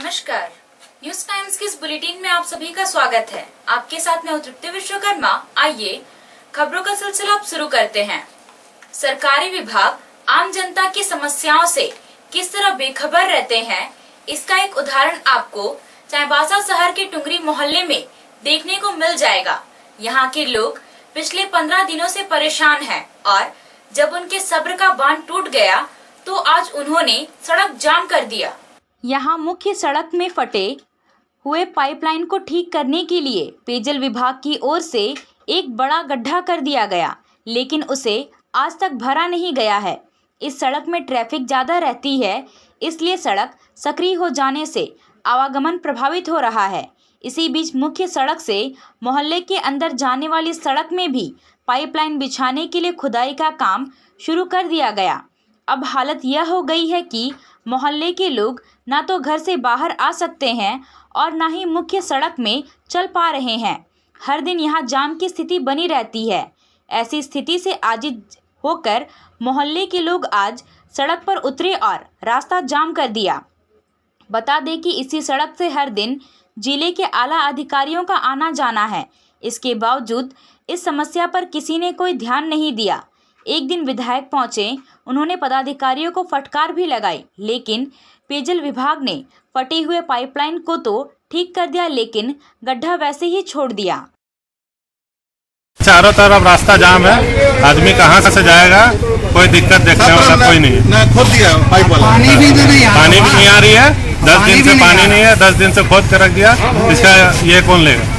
नमस्कार, news times के इस बुलेटिन में आप सभी का स्वागत है। आपके साथ मैं तृप्ति विश्वकर्मा। आइए खबरों का सिलसिला अब शुरू करते हैं। सरकारी विभाग आम जनता की समस्याओं से किस तरह बेखबर रहते हैं, इसका एक उदाहरण आपको चाईबासा शहर के टुंगरी मोहल्ले में देखने को मिल जाएगा। यहाँ के लोग पिछले 15 दिनों से परेशान हैं और जब उनके सब्र का बांध टूट गया तो आज उन्होंने सड़क जाम कर दिया। यहाँ मुख्य सड़क में फटे हुए पाइपलाइन को ठीक करने के लिए पेयजल विभाग की ओर से एक बड़ा गड्ढा कर दिया गया, लेकिन उसे आज तक भरा नहीं गया है। इस सड़क में ट्रैफिक ज़्यादा रहती है, इसलिए सड़क सक्रिय हो जाने से आवागमन प्रभावित हो रहा है। इसी बीच मुख्य सड़क से मोहल्ले के अंदर जाने वाली सड़क में भी पाइपलाइन बिछाने के लिए खुदाई का काम शुरू कर दिया गया। अब हालत यह हो गई है कि मोहल्ले के लोग ना तो घर से बाहर आ सकते हैं और ना ही मुख्य सड़क में चल पा रहे हैं। हर दिन यहाँ जाम की स्थिति बनी रहती है। ऐसी स्थिति से आजिज होकर मोहल्ले के लोग आज सड़क पर उतरे और रास्ता जाम कर दिया। बता दें कि इसी सड़क से हर दिन जिले के आला अधिकारियों का आना जाना है। इसके बावजूद इस समस्या पर किसी ने कोई ध्यान नहीं दिया। एक दिन विधायक पहुंचे, उन्होंने पदाधिकारियों को फटकार भी लगाई, लेकिन पेयजल विभाग ने फटे हुए पाइपलाइन को तो ठीक कर दिया, लेकिन गड्ढा वैसे ही छोड़ दिया। चारों तरफ रास्ता जाम है, आदमी कहाँ से जाएगा, कोई दिक्कत देखने वाला कोई नहीं है। खोद दिया पाइप वाला, पानी भी नहीं आ रही है। 10 दिन से पानी नहीं है, 10 दिन से खोद कर रख दिया। इसका ये कौन लेगा?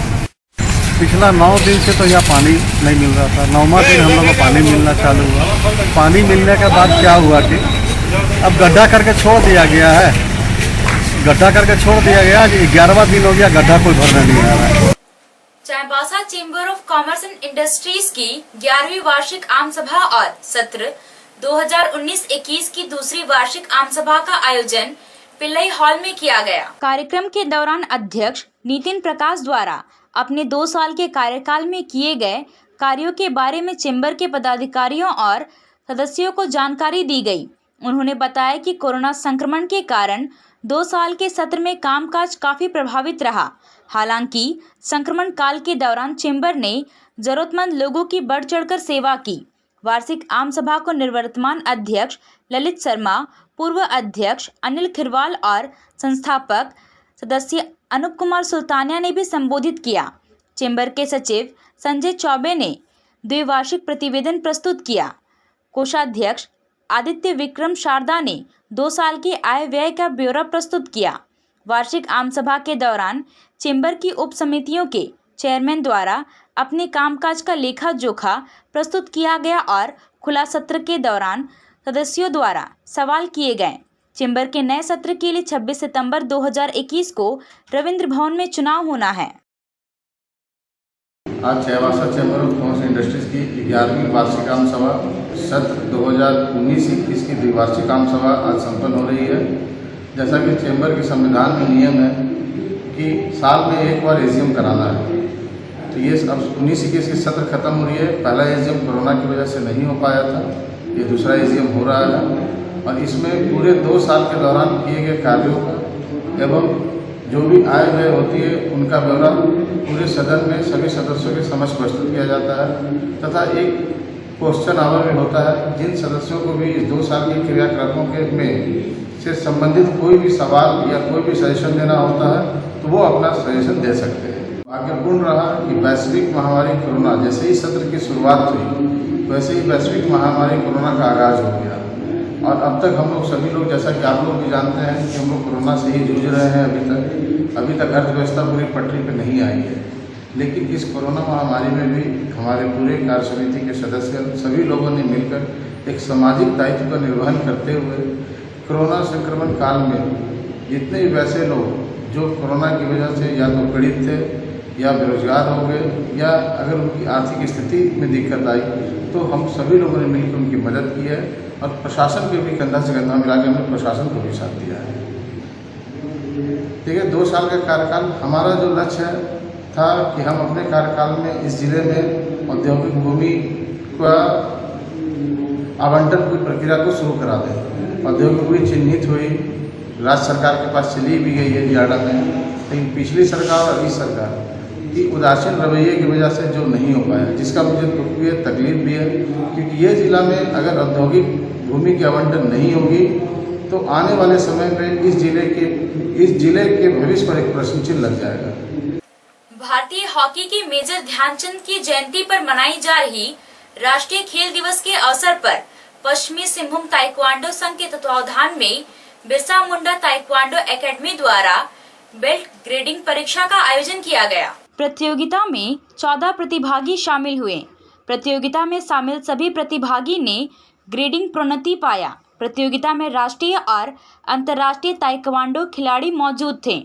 पिछला 9 दिन से तो यहाँ पानी नहीं मिल रहा था। 9वां दिन हम लोग को पानी मिलना चालू हुआ। पानी मिलने के बाद क्या हुआ कि अब गड्ढा करके छोड़ दिया गया है। गड्ढा करके छोड़ दिया गया, 11वां दिन हो गया, गड्ढा कोई भरना नहीं आ रहा है। Chaibasa chamber of commerce and industries की 11वीं वार्षिक आम सभा और सत्र 2019-21 की दूसरी वार्षिक आम सभा का आयोजन पिल्लई हॉल में किया गया। कार्यक्रम के दौरान अध्यक्ष नितिन प्रकाश द्वारा अपने 2 साल के कार्यकाल में किए गए कार्यों के बारे में चेंबर के पदाधिकारियों और सदस्यों को जानकारी दी गई। उन्होंने बताया कि कोरोना संक्रमण के कारण 2 साल के सत्र में कामकाज काफी प्रभावित रहा। हालांकि संक्रमण काल के दौरान चेंबर ने जरूरतमंद लोगों की बढ़ चढ़कर सेवा की। वार्षिक आम सभा को निवर्तमान अध्यक्ष ललित शर्मा, पूर्व अध्यक्ष अनिल खिरवाल और संस्थापक सदस्य अनूप कुमार सुल्तानिया ने भी संबोधित किया। चेंबर के सचिव संजय चौबे ने द्विवार्षिक प्रतिवेदन प्रस्तुत किया। कोषाध्यक्ष आदित्य विक्रम शारदा ने 2 साल के आय व्यय का ब्यौरा प्रस्तुत किया। वार्षिक आम सभा के दौरान चेंबर की उप समितियों के चेयरमैन द्वारा अपने कामकाज का लेखा जोखा प्रस्तुत किया गया और खुला सत्र के दौरान सदस्यों द्वारा सवाल किए गए। चेंबर के नए सत्र के लिए 26 सितंबर 2021 को रविंद्र भवन में चुनाव होना है। आज Chaibasa chamber of commerce industries की 11वीं वार्षिक आम सभा सत्र 2019-21 की द्विवार्षिक आम सभा आज संपन्न हो रही है। जैसा कि चेंबर के संविधान में नियम है कि साल में एक बार एजीएम कराना है, तो ये अब 19-21 की सत्र खत्म हो रही है। पहला एजीएम कोरोना की वजह से नहीं हो पाया था, ये दूसरा एजीएम हो रहा है और इसमें पूरे 2 साल के दौरान किए गए कार्यों का एवं जो भी आय व्यय होती है उनका ब्यौरा पूरे सदन में सभी सदस्यों के समक्ष प्रस्तुत किया जाता है तथा एक क्वेश्चन आवर भी होता है। जिन सदस्यों को भी इस 2 साल के क्रियाकलापों के में से संबंधित कोई भी सवाल या कोई भी सजेशन देना होता है तो वो अपना सजेशन दे सकते हैं। भाग्यपूर्ण रहा कि वैश्विक महामारी कोरोना जैसे ही सत्र की शुरुआत हुई वैसे ही वैश्विक महामारी कोरोना का आगाज हो गया और अब तक हम लोग सभी लोग, जैसा कि आप लोग भी जानते हैं कि हम लोग कोरोना से ही जूझ रहे हैं। अभी तक अर्थव्यवस्था पूरी पटरी पर नहीं आई है, लेकिन इस कोरोना महामारी में भी हमारे पूरे कार्य समिति के सदस्य सभी लोगों ने मिलकर एक सामाजिक दायित्व का निर्वहन करते हुए कोरोना संक्रमण काल में जितने भी वैसे लोग जो कोरोना की वजह से या तो पीड़ित थे या बेरोजगार हो गए या अगर उनकी आर्थिक स्थिति में दिक्कत आई तो हम सभी लोगों ने मिलकर उनकी मदद की है और प्रशासन को भी कंधा से कंधा मिला के हमने प्रशासन को भी साथ दिया है। ठीक है, 2 साल का कार्यकाल हमारा जो लक्ष्य था कि हम अपने कार्यकाल में इस जिले में औद्योगिक भूमि का आवंटन की प्रक्रिया को शुरू करा दें। औद्योगिक भूमि चिन्हित हुई, राज्य सरकार के पास चली भी गई है यार्डा में, लेकिन पिछली सरकार और इस सरकार की उदासीन रवैये की वजह से जो नहीं हो पाया, जिसका मुझे दुख भी है, तकलीफ भी है, क्योंकि ये ज़िला में अगर औद्योगिक भूमि की आवंटन नहीं होगी तो आने वाले समय में इस जिले के भविष्य पर एक प्रश्न चिन्ह लग जाएगा। भारतीय हॉकी के मेजर ध्यानचंद की जयंती पर मनाई जा रही राष्ट्रीय खेल दिवस के अवसर पर पश्चिमी सिंहभूम ताइक्वांडो संघ के तत्वावधान में बिरसा मुंडा ताइक्वांडो एकेडमी द्वारा बेल्ट ग्रेडिंग परीक्षा का आयोजन किया गया। प्रतियोगिता में 14 प्रतिभागी शामिल हुए। प्रतियोगिता में शामिल सभी प्रतिभागी ने ग्रेडिंग प्रोन्नति पाया। प्रतियोगिता में राष्ट्रीय और अंतर्राष्ट्रीय ताइक्वांडो खिलाड़ी मौजूद थे।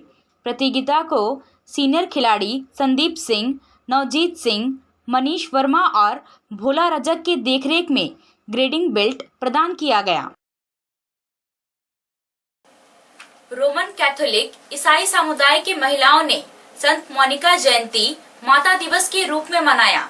प्रतियोगिता को सीनियर खिलाड़ी संदीप सिंह, नवजीत सिंह, मनीष वर्मा और भोला रजक की देखरेख में ग्रेडिंग बेल्ट प्रदान किया गया। रोमन कैथोलिक ईसाई समुदाय की महिलाओं ने संत मोनिका जयंती माता दिवस के रूप में मनाया।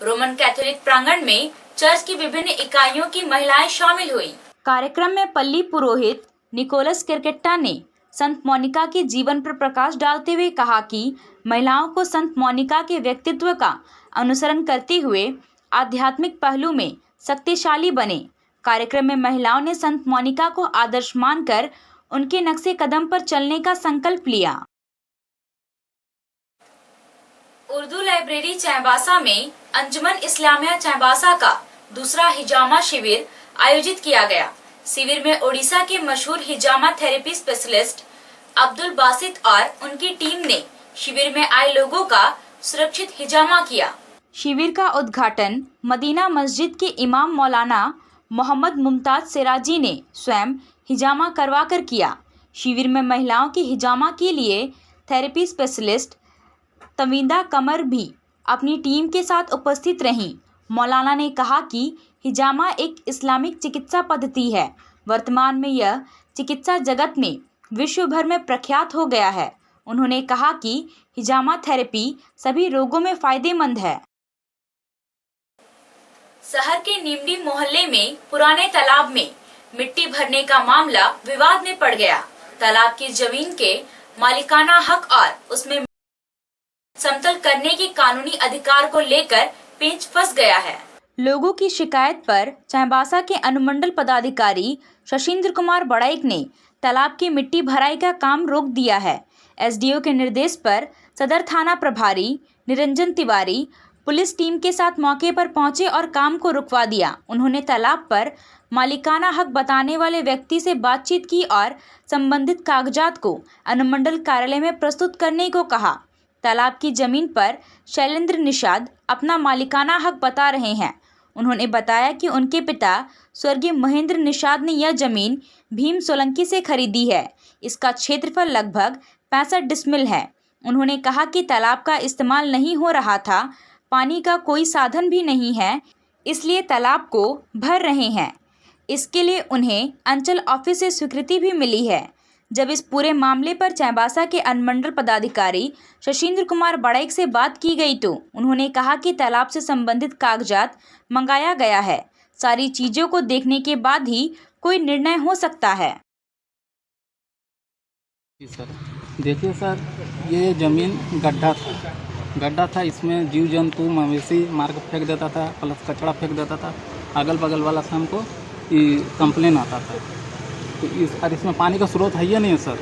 रोमन कैथोलिक प्रांगण में चर्च की विभिन्न इकाइयों की महिलाएं शामिल हुई। कार्यक्रम में पल्ली पुरोहित निकोलस किरकेट्टा ने संत मोनिका के जीवन पर प्रकाश डालते हुए कहा कि महिलाओं को संत मोनिका के व्यक्तित्व का अनुसरण करते हुए आध्यात्मिक पहलू में शक्तिशाली बने। कार्यक्रम में महिलाओं ने संत मोनिका को आदर्श मानकर उनके नक्शे कदम पर चलने का संकल्प लिया। उर्दू लाइब्रेरी चाईबासा में अंजुमन इस्लामिया चाईबासा का दूसरा हिजामा शिविर आयोजित किया गया। शिविर में ओडिशा के मशहूर हिजामा थेरेपी स्पेशलिस्ट अब्दुल बासित और उनकी टीम ने शिविर में आए लोगों का सुरक्षित हिजामा किया। शिविर का उद्घाटन मदीना मस्जिद के इमाम मौलाना मोहम्मद मुमताज सिराजी ने स्वयं हिजामा करवाकर किया। शिविर में महिलाओं की हिजामा के लिए थेरेपी स्पेशलिस्ट तमीदा कमर भी अपनी टीम के साथ उपस्थित रहीं। मौलाना ने कहा कि हिजामा एक इस्लामिक चिकित्सा पद्धति है। वर्तमान में यह चिकित्सा जगत में विश्व भर में प्रख्यात हो गया है। उन्होंने कहा कि हिजामा थेरेपी सभी रोगों में फायदेमंद है। शहर के नीमडी मोहल्ले में पुराने तालाब में मिट्टी भरने का मामला विवाद में पड़ गया। तालाब की जमीन के मालिकाना हक और उसमें समतल करने के कानूनी अधिकार को लेकर पेंच फंस गया है। लोगों की शिकायत पर चाईबासा के अनुमंडल पदाधिकारी शशीन्द्र कुमार बड़ाइक ने तालाब की मिट्टी भराई का काम रोक दिया है। एसडीओ के निर्देश पर सदर थाना प्रभारी निरंजन तिवारी पुलिस टीम के साथ मौके पर पहुंचे और काम को रुकवा दिया। उन्होंने तालाब पर मालिकाना हक बताने वाले व्यक्ति से बातचीत की और संबंधित कागजात को अनुमंडल कार्यालय में प्रस्तुत करने को कहा। तालाब की जमीन पर शैलेंद्र निषाद अपना मालिकाना हक बता रहे हैं। उन्होंने बताया कि उनके पिता स्वर्गीय महेंद्र निषाद ने यह जमीन भीम सोलंकी से खरीदी है। इसका क्षेत्रफल लगभग 65 डिसमिल है। उन्होंने कहा कि तालाब का इस्तेमाल नहीं हो रहा था, पानी का कोई साधन भी नहीं है, इसलिए तालाब को भर रहे हैं। इसके लिए उन्हें अंचल ऑफिस से स्वीकृति भी मिली है। जब इस पूरे मामले पर चाईबासा के अनुमंडल पदाधिकारी शशीन्द्र कुमार बड़ाइक से बात की गई तो उन्होंने कहा कि तालाब से संबंधित कागजात मंगाया गया है। सारी चीजों को देखने के बाद ही कोई निर्णय हो सकता है। जी सर, देखिए सर, ये ज़मीन गड्ढा था। इसमें जीव जंतु मवेशी मार के फेंक देता था, प्लस कचरा फेंक देता था। अगल बगल वाला से हमको कंप्लेन आता था। तो इसमें पानी का स्रोत है ही नहीं है सर,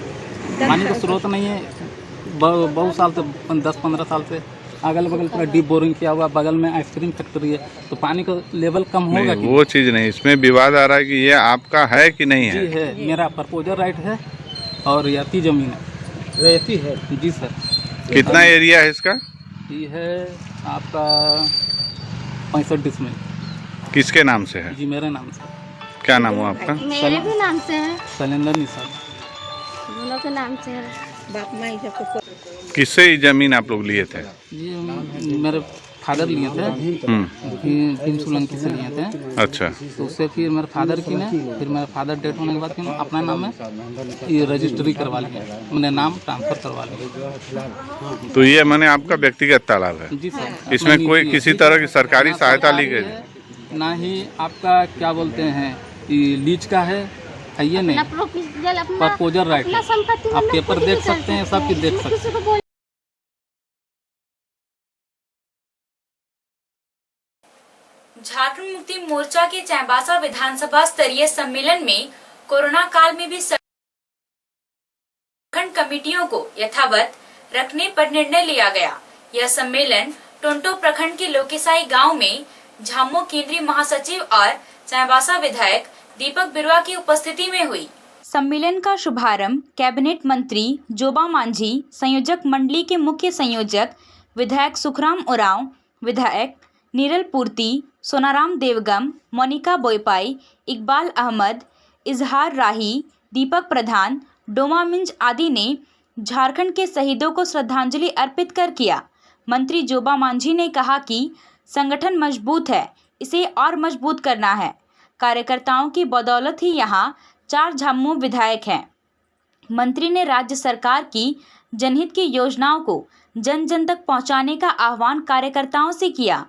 पानी का स्रोत नहीं है। बहुत साल से 10-15 साल से अगल बगल पूरा डीप बोरिंग किया हुआ, बगल में आइसक्रीम फैक्ट्री है, तो पानी का लेवल कम होगा। नहीं, वो चीज़ नहीं, इसमें विवाद आ रहा है कि ये आपका है कि नहीं है? जी है, मेरा प्रपोजल राइट है और रेती जमीन है। रेती है जी सर। कितना एरिया है इसका? ये है आपका 65 डिसमिल। किसके नाम से है? जी मेरे नाम से। क्या नाम हुआ आपका? मेरे भी नाम से है, शैलेंद्र निषाद। दोनों के नाम से है। बाप माई सबको। किससे ये जमीन आप लोग लिए थे? ये मेरे फादर लिए थे, भीम सोलंकी से लिए थे। अच्छा। तो उससे फिर मेरे फादर की ने, फिर मेरे फादर डेथ होने के बाद फिर अपना नाम में ये रजिस्ट्री करवा लिया, मैंने नाम ट्रांसफर करवा लिया। तो ये मैंने आपका व्यक्तिगत तालाब है? जी सर। इसमें कोई किसी तरह की सरकारी सहायता ली गई? ना ही आपका क्या बोलते हैं लीज का है, है ये नहीं। प्रपोजल राइट अपना संपत्ति आप मतलब पेपर खुद ही देख कर सकते हैं, सब कुछ देख सकते हैं। किसी को बोल झारखंड मुक्ति मोर्चा के चाईबासा विधानसभा स्तरीय सम्मेलन में कोरोना काल में भी संगठन कमेटियों को यथावत रखने पर निर्णय लिया गया। यह सम्मेलन टोंटो प्रखंड के लोकेसाई गांव में झामो केंद्रीय महासचिव और चाईबासा विधायक दीपक बिरुआ की उपस्थिति में हुई। सम्मेलन का शुभारंभ कैबिनेट मंत्री जोबा मांझी, संयोजक मंडली के मुख्य संयोजक विधायक सुखराम उरांव, विधायक नीरल पूर्ति, सोनाराम देवगम, मोनिका बोयपाई, इकबाल अहमद, इजहार राही, दीपक प्रधान, डोमा मिंज आदि ने झारखंड के शहीदों को श्रद्धांजलि अर्पित कर किया। मंत्री जोबा मांझी ने कहा कि संगठन मजबूत है, इसे और मजबूत करना है। कार्यकर्ताओं की बदौलत ही यहाँ 4 झामू विधायक हैं। मंत्री ने राज्य सरकार की जनहित की योजनाओं को जन जन तक पहुँचाने का आह्वान कार्यकर्ताओं से किया।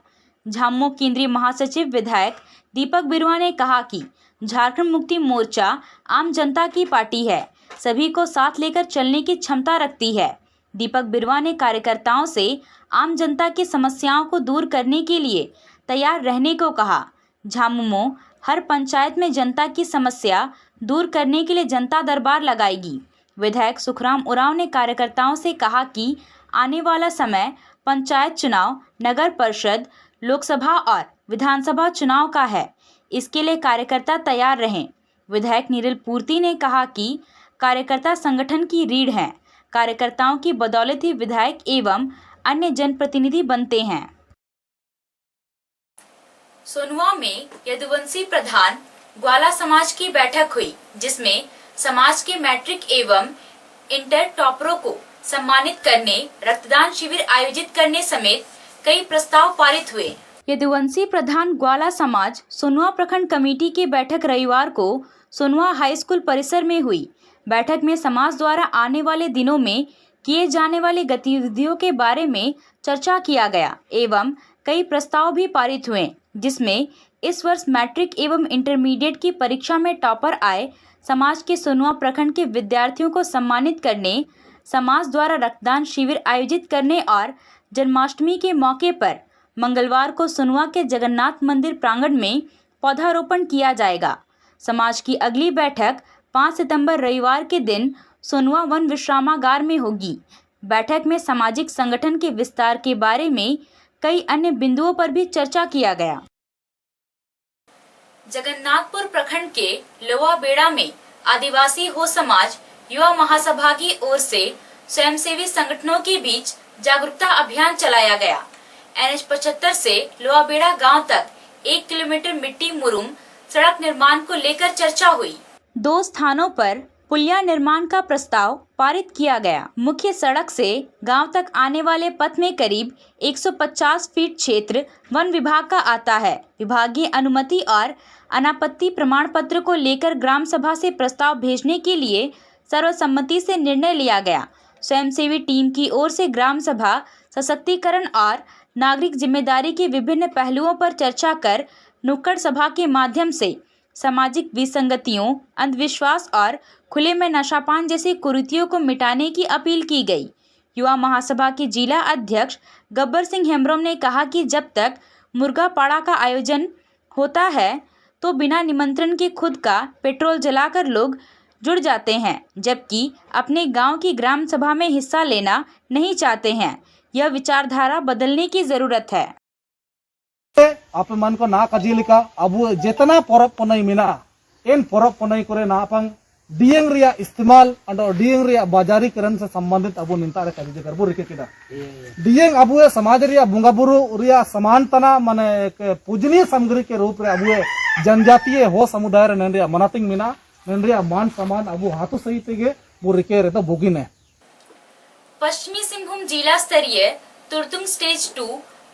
झामू केंद्रीय महासचिव विधायक दीपक बिरुआ ने कहा कि झारखंड मुक्ति मोर्चा आम जनता की पार्टी है, सभी को साथ लेकर चलने की क्षमता रखती है। दीपक बिरुआ ने कार्यकर्ताओं से आम जनता की समस्याओं को दूर करने के लिए तैयार रहने को कहा। झामुमो हर पंचायत में जनता की समस्या दूर करने के लिए जनता दरबार लगाएगी। विधायक सुखराम उरांव ने कार्यकर्ताओं से कहा कि आने वाला समय पंचायत चुनाव, नगर परिषद, लोकसभा और विधानसभा चुनाव का है, इसके लिए कार्यकर्ता तैयार रहें। विधायक नीरल पूर्ति ने कहा कि कार्यकर्ता संगठन की रीढ़ हैं, कार्यकर्ताओं की बदौलत ही विधायक एवं अन्य जनप्रतिनिधि बनते हैं। सोनुआ में यदुवंशी प्रधान ग्वाला समाज की बैठक हुई, जिसमें समाज के मैट्रिक एवं इंटर टॉपरों को सम्मानित करने, रक्तदान शिविर आयोजित करने समेत कई प्रस्ताव पारित हुए। यदुवंशी प्रधान ग्वाला समाज सोनुआ प्रखंड कमेटी की बैठक रविवार को सोनुआ हाई स्कूल परिसर में हुई। बैठक में समाज द्वारा आने वाले दिनों में किए जाने वाली गतिविधियों के बारे में चर्चा किया गया एवं कई प्रस्ताव भी पारित हुए, जिसमें इस वर्ष मैट्रिक एवं इंटरमीडिएट की परीक्षा में टॉपर आए समाज के सोनुआ प्रखंड के विद्यार्थियों को सम्मानित करने, समाज द्वारा रक्तदान शिविर आयोजित करने और जन्माष्टमी के मौके पर मंगलवार को सोनुआ के जगन्नाथ मंदिर प्रांगण में पौधारोपण किया जाएगा। समाज की अगली बैठक 5 सितंबर रविवार के दिन सोनुआ वन विश्रामागार में होगी। बैठक में सामाजिक संगठन के विस्तार के बारे में कई अन्य बिंदुओं पर भी चर्चा किया गया। जगन्नाथपुर प्रखंड के लोवा बेड़ा में आदिवासी हो समाज युवा महासभा की ओर से स्वयंसेवी संगठनों के बीच जागरूकता अभियान चलाया गया। NH 75 से लोवा बेड़ा गाँव तक 1 किलोमीटर मिट्टी मुरुम सड़क निर्माण को लेकर चर्चा हुई। 2 स्थानों पर पुलिया निर्माण का प्रस्ताव पारित किया गया। मुख्य सड़क से गांव तक आने वाले पथ में करीब 150 फीट क्षेत्र वन विभाग का आता है। विभागीय अनुमति और अनापत्ति प्रमाण पत्र को लेकर ग्राम सभा से प्रस्ताव भेजने के लिए सर्वसम्मति से निर्णय लिया गया। स्वयंसेवी टीम की ओर से ग्राम सभा सशक्तिकरण और नागरिक जिम्मेदारी के विभिन्न पहलुओं पर चर्चा कर नुक्कड़ सभा के माध्यम से सामाजिक विसंगतियों, अंधविश्वास और खुले में नशापान जैसी कुरीतियों को मिटाने की अपील की गई। युवा महासभा के जिला अध्यक्ष गब्बर सिंह हेम्ब्रोम ने कहा कि जब तक मुर्गा पाड़ा का आयोजन होता है तो बिना निमंत्रण के खुद का पेट्रोल जलाकर लोग जुड़ जाते हैं, जबकि अपने गांव की ग्राम सभा में हिस्सा लेना नहीं चाहते हैं। यह विचारधारा बदलने की जरूरत है। आप मन को ना कजिलिका अब जितना परब पुनई मिना इन परब पुनई करे ना पंग डियंग रिया इस्तेमाल अंडो डियंग रिया बाजारीकरण से संबंधित अब निंता रे कजी करबो रिके किदा डियंग अब समाज रिया बुंगा बुरु रिया समानतना माने पूजनीय सामग्री के रूप रे अब जनजातीय हो समुदाय रे नरिया मनातिंग मिना नरिया मान सम्मान अब हाथो सही तेगे वो रिके रे तो भोगिने। पश्चिमी सिंहभूम जिला स्तरीय तुरतुंग स्टेज 2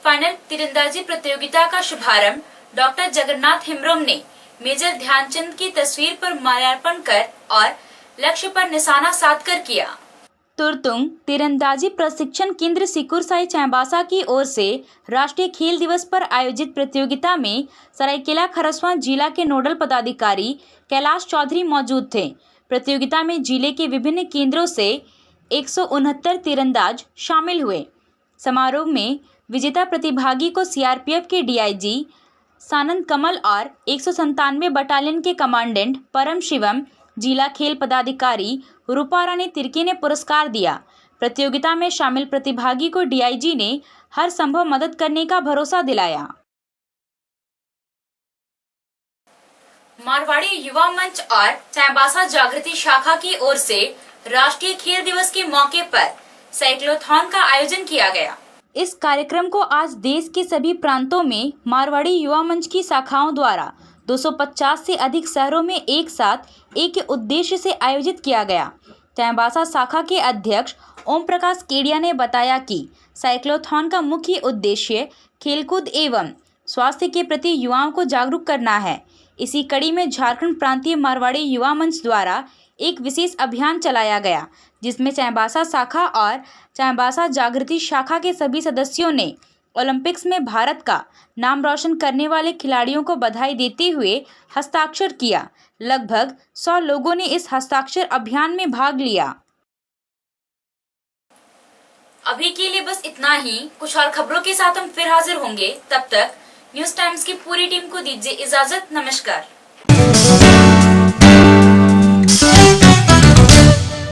फाइनल तीरंदाजी प्रतियोगिता का शुभारंभ डॉक्टर जगन्नाथ हेम्ब्रोम ने मेजर ध्यानचंद की तस्वीर पर माल्यार्पण कर और लक्ष्य पर निशाना साधकर किया। तुरतुंग तीरंदाजी प्रशिक्षण केंद्र सिकुरसाई चाईबासा की ओर से राष्ट्रीय खेल दिवस पर आयोजित प्रतियोगिता में सरायकेला खरसावां जिला के नोडल पदाधिकारी कैलाश चौधरी मौजूद थे। प्रतियोगिता में जिले के विभिन्न केंद्रों से 169 तीरंदाज शामिल हुए। समारोह में विजेता प्रतिभागी को सीआरपीएफ के डीआईजी सानंद कमल और 197 बटालियन के कमांडेंट परम शिवम, जिला खेल पदाधिकारी रूपा रानी तिर्की ने पुरस्कार दिया। प्रतियोगिता में शामिल प्रतिभागी को डीआईजी ने हर संभव मदद करने का भरोसा दिलाया। मारवाड़ी युवा मंच और चाईबासा जागृति शाखा की ओर से राष्ट्रीय खेल दिवस के मौके पर साइक्लोथॉन का आयोजन किया गया। इस कार्यक्रम को आज देश के सभी प्रांतों में मारवाड़ी युवा मंच की शाखाओं द्वारा 250 से अधिक शहरों में एक साथ एक ही उद्देश्य से आयोजित किया गया। चाईबासा शाखा के अध्यक्ष ओम प्रकाश केडिया ने बताया कि साइक्लोथॉन का मुख्य उद्देश्य खेलकूद एवं स्वास्थ्य के प्रति युवाओं को जागरूक करना है। इसी कड़ी में झारखंड प्रांतीय मारवाड़ी युवा मंच द्वारा एक विशेष अभियान चलाया गया, जिसमें चाईबासा शाखा और चाईबासा जागृति शाखा के सभी सदस्यों ने ओलंपिक्स में भारत का नाम रोशन करने वाले खिलाड़ियों को बधाई देते हुए हस्ताक्षर किया। लगभग 100 लोगों ने इस हस्ताक्षर अभियान में भाग लिया। अभी के लिए बस इतना ही। कुछ और खबरों के साथ हम फिर हाजिर होंगे। तब तक न्यूज टाइम्स की पूरी टीम को दीजिए इजाजत। नमस्कार।